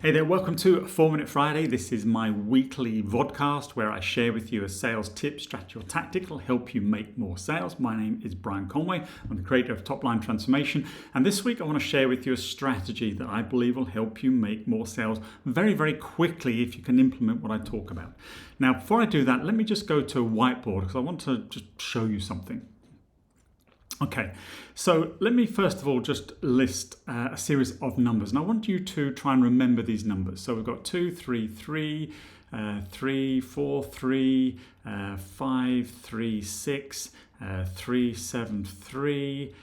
Hey there, welcome to 4-Minute Friday. This is my weekly vodcast where I share with you a sales tip, strategy or tactic that will help you make more sales. My name is Brian Conway. I'm the creator of Top Line Transformation. And this week I want to share with you a strategy that I believe will help you make more sales very, very quickly if you can implement what I talk about. Now, before I do that, let me just go to a whiteboard because I want to just show you something. Okay, so let me first of all just list a series of numbers, and I want you to try and remember these numbers. So we've got 2, 3, 3, 3, 4, 3, 5, 3, 6, 3, 7, 3,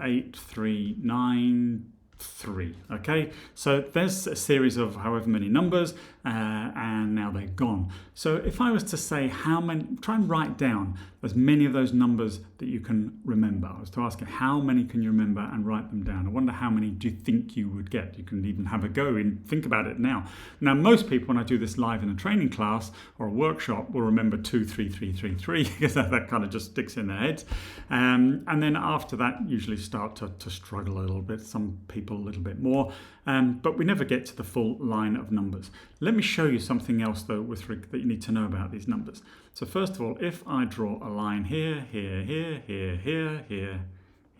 8, 3, 9, 3. Okay, so there's a series of however many numbers, and now they're gone. So if I was to say how many, try and write down as many of those numbers that you can remember. I was to ask you how many can you remember and write them down. I wonder how many do you think you would get? You can even have a go and think about it now. Now, most people, when I do this live in a training class or a workshop, will remember 2, 3, 3, 3, 3 because that kind of just sticks in their heads. And then after that, usually start to struggle a little bit. Some people a little bit more, but we never get to the full line of numbers. Let me show you something else though that you need to know about these numbers. So first of all, if I draw a line here, here, here, here, here, here,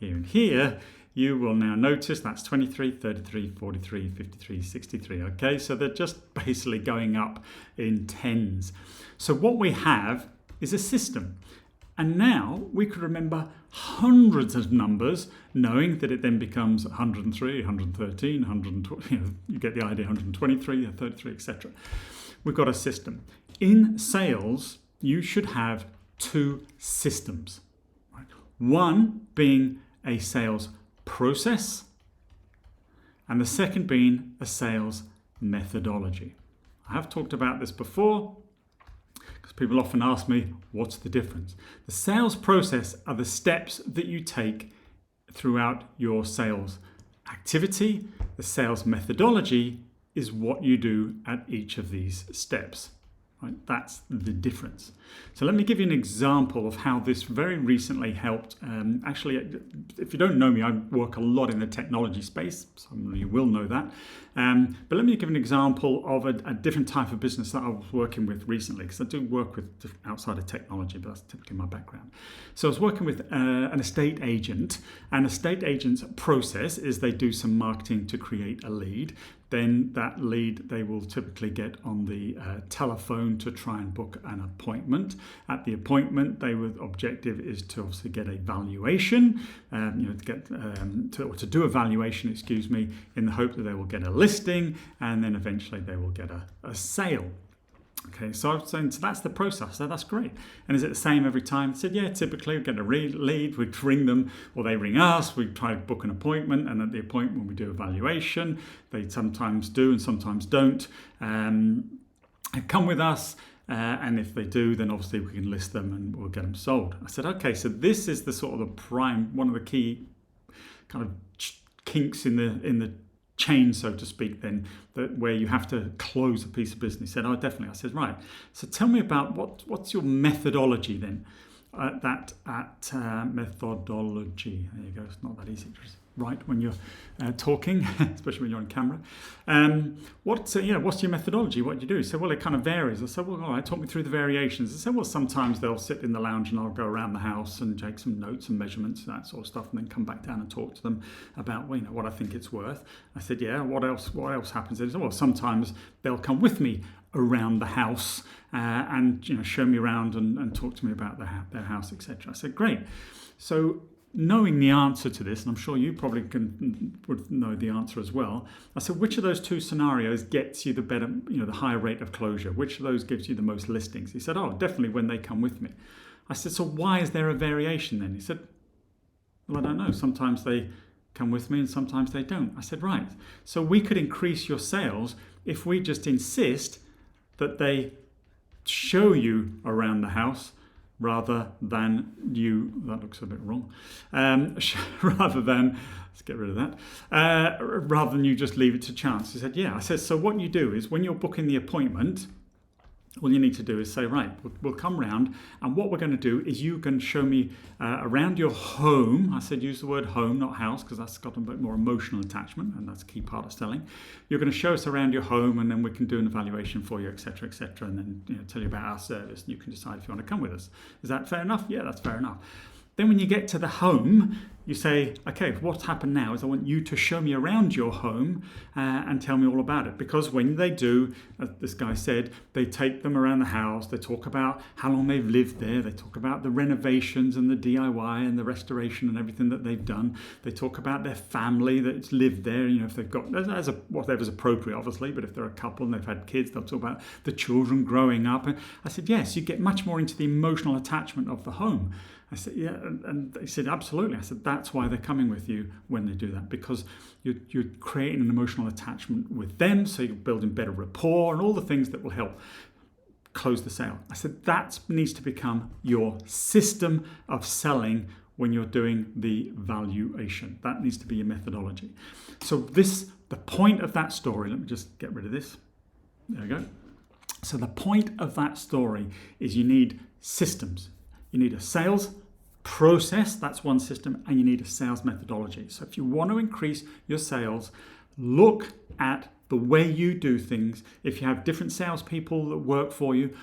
here, and here, you will now notice that's 23, 33, 43, 53, 63. Okay, so they're just basically going up in tens. So what we have is a system. And now we could remember hundreds of numbers, knowing that it then becomes 103, 113, 120, you get the idea, 123, 33, etc. We've got a system. In sales, you should have two systems. Right? One being a sales process, and the second being a sales methodology. I have talked about this before, because people often ask me, what's the difference? The sales process are the steps that you take throughout your sales activity. The sales methodology is what you do at each of these steps. Right? That's the difference. So let me give you an example of how this very recently helped. Actually, if you don't know me, I work a lot in the technology space. Some of you will know that. But let me give an example of a different type of business that I was working with recently, because I do work with outside of technology, but that's typically my background. So I was working with an estate agent, and estate agent's process is they do some marketing to create a lead. Then that lead they will typically get on the telephone to try and book an appointment. At the appointment, their objective is to obviously get a valuation, to do a valuation, in the hope that they will get a listing, and then eventually they will get a sale. Okay, so I was saying, so that's the process. So that's great. And is it the same every time? I said, yeah, typically we get a lead, we ring them, or they ring us, we try to book an appointment, and at the appointment we do a valuation. They sometimes do and sometimes don't. Come with us, and if they do, then obviously we can list them and we'll get them sold. I said, okay, so this is the sort of the prime, one of the key kind of kinks in the chain, so to speak, then, that where you have to close a piece of business. He said, oh, definitely. I said, right. So tell me about what's your methodology then? Methodology. There you go. It's not that easy to write when you're talking, especially when you're on camera. What's your methodology? What do you do? He said, well, it kind of varies. I said, well, all right, talk me through the variations. I said, well, sometimes they'll sit in the lounge and I'll go around the house and take some notes and measurements, that sort of stuff, and then come back down and talk to them about, well, what I think it's worth. I said, yeah, what else happens? He said, well, sometimes they'll come with me around the house and show me around and talk to me about their house, etc. I said, great. So knowing the answer to this, and I'm sure you probably would know the answer as well, I said, which of those two scenarios gets you the better, the higher rate of closure? Which of those gives you the most listings? He said, oh, definitely when they come with me. I said, so why is there a variation then? He said, well, I don't know. Sometimes they come with me and sometimes they don't. I said, right. So we could increase your sales if we just insist that they show you around the house rather than that looks a bit wrong, rather than, let's get rid of that, rather than you just leave it to chance. He said, yeah. I said, so what you do is when you're booking the appointment, all you need to do is say, right, we'll come round, and what we're going to do is you can show me around your home. I said use the word home, not house, because that's got a bit more emotional attachment, and that's a key part of selling. You're going to show us around your home, and then we can do an evaluation for you, etc., etc., and then tell you about our service, and you can decide if you want to come with us. Is that fair enough? Yeah, that's fair enough. Then when you get to the home, you say, okay, what's happened now is I want you to show me around your home and tell me all about it. Because when they do, as this guy said, they take them around the house, they talk about how long they've lived there, they talk about the renovations and the DIY and the restoration and everything that they've done. They talk about their family that's lived there, if they've got, whatever's appropriate, obviously, but if they're a couple and they've had kids, they'll talk about the children growing up. And I said, yes, you get much more into the emotional attachment of the home. I said, yeah, and they said, absolutely. I said, that's why they're coming with you when they do that, because you're creating an emotional attachment with them, so you're building better rapport and all the things that will help close the sale. I said, that needs to become your system of selling when you're doing the valuation. That needs to be your methodology. So the point of that story, let me just get rid of this. There we go. So the point of that story is you need systems. You need a sales process, that's one system, and you need a sales methodology. So if you want to increase your sales, look at the way you do things. If you have different salespeople that work for you,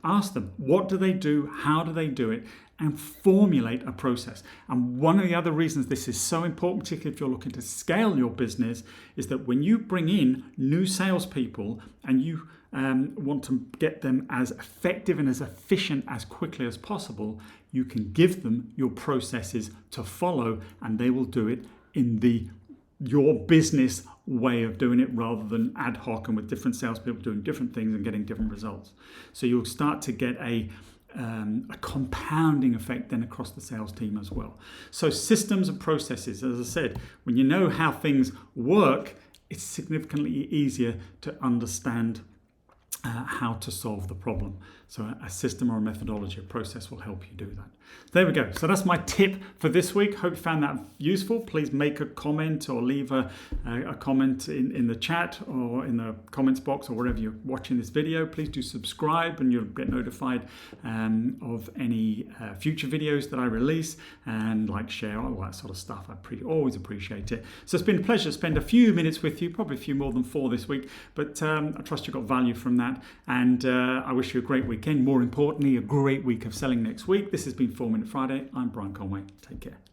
ask them, what do they do? How do they do it? And formulate a process. And one of the other reasons this is so important, particularly if you're looking to scale your business, is that when you bring in new salespeople and you want to get them as effective and as efficient as quickly as possible, you can give them your processes to follow, and they will do it in your business way of doing it, rather than ad hoc and with different salespeople doing different things and getting different results. So you'll start to get a compounding effect then across the sales team as well. So systems and processes, as I said, when you know how things work, it's significantly easier to understand how to solve the problem. So a system or a methodology, a process will help you do that. There we go. So that's my tip for this week. Hope you found that useful. Please make a comment or leave a comment in the chat or in the comments box or wherever you're watching this video. Please do subscribe and you'll get notified of any future videos that I release, and like, share, all that sort of stuff. I always appreciate it. So it's been a pleasure to spend a few minutes with you, probably a few more than 4 this week, but I trust you got value from that, and I wish you a great weekend. More importantly, a great week of selling next week. This has been 4 Minute Friday. I'm Brian Conway. Take care.